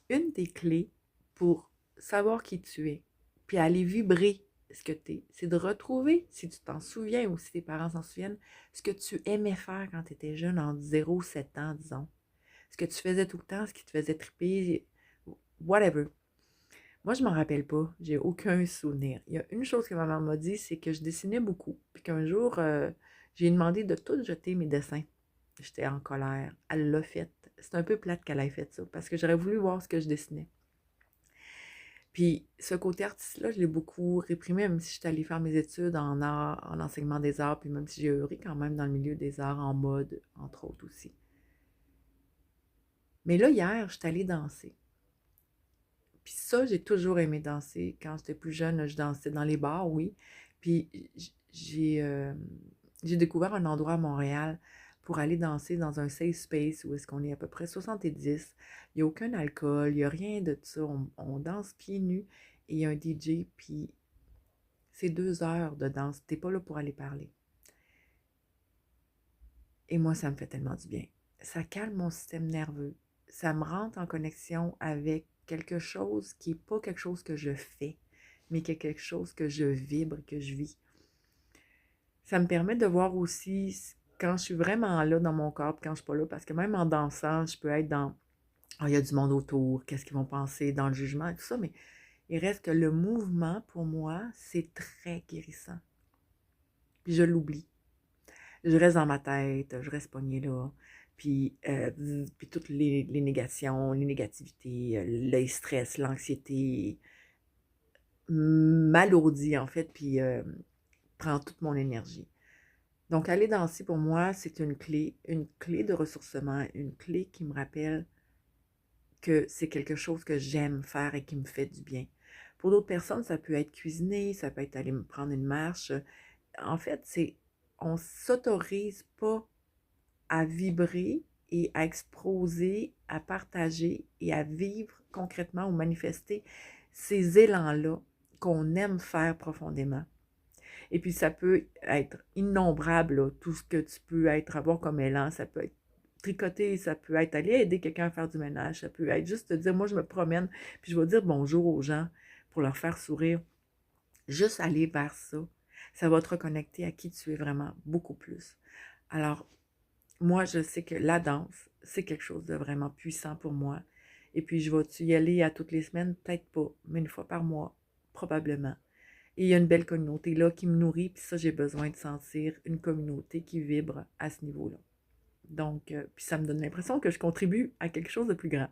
une des clés pour savoir qui tu es, puis aller vibrer ce que tu es, c'est de retrouver, si tu t'en souviens ou si tes parents s'en souviennent, ce que tu aimais faire quand tu étais jeune, en 0-7 ans, disons. Ce que tu faisais tout le temps, ce qui te faisait triper, whatever. Moi, je m'en rappelle pas. J'ai aucun souvenir. Il y a une chose que ma maman m'a dit, c'est que je dessinais beaucoup. Puis qu'un jour, j'ai demandé de tout jeter mes dessins. J'étais en colère. Elle l'a fait. C'est un peu plate qu'elle ait fait ça, parce que j'aurais voulu voir ce que je dessinais. Puis ce côté artiste-là, je l'ai beaucoup réprimé, même si j'étais allée faire mes études en art, en enseignement des arts, puis même si j'ai œuvré quand même dans le milieu des arts, en mode, entre autres aussi. Mais là, hier, j'étais allée danser. Puis ça, j'ai toujours aimé danser. Quand j'étais plus jeune, je dansais dans les bars, oui. Puis j'ai découvert un endroit à Montréal pour aller danser dans un safe space où est-ce qu'on est à peu près 70. Il n'y a aucun alcool, il n'y a rien de ça. On danse pieds nus et il y a un DJ, puis c'est 2 heures de danse. T'es pas là pour aller parler. Et moi, ça me fait tellement du bien. Ça calme mon système nerveux. Ça me rentre en connexion avec quelque chose qui n'est pas quelque chose que je fais, mais qui est quelque chose que je vibre, que je vis. Ça me permet de voir aussi quand je suis vraiment là dans mon corps, puis quand je ne suis pas là, parce que même en dansant, je peux être dans « Ah, il y a du monde autour, qu'est-ce qu'ils vont penser? » dans le jugement et tout ça, mais il reste que le mouvement, pour moi, c'est très guérissant. Puis je l'oublie. Je reste dans ma tête, je reste pognée là. Puis toutes les négations, les négativités, le stress, l'anxiété m'alourdit en fait, puis prend toute mon énergie. Donc aller danser pour moi, c'est une clé de ressourcement, une clé qui me rappelle que c'est quelque chose que j'aime faire et qui me fait du bien. Pour d'autres personnes, ça peut être cuisiner, ça peut être aller me prendre une marche. En fait, on s'autorise pas à vibrer et à exposer, à partager et à vivre concrètement ou manifester ces élans-là qu'on aime faire profondément. Et puis ça peut être innombrable, là, tout ce que tu peux avoir comme élan. Ça peut être tricoter, ça peut être aller aider quelqu'un à faire du ménage, ça peut être juste te dire, moi je me promène, puis je vais dire bonjour aux gens pour leur faire sourire. Juste aller vers ça, ça va te reconnecter à qui tu es vraiment beaucoup plus. Alors, moi, je sais que la danse, c'est quelque chose de vraiment puissant pour moi. Et puis, je vais-tu y aller à toutes les semaines? Peut-être pas, mais une fois par mois, probablement. Et il y a une belle communauté là qui me nourrit, puis ça, j'ai besoin de sentir une communauté qui vibre à ce niveau-là. Donc, puis ça me donne l'impression que je contribue à quelque chose de plus grand.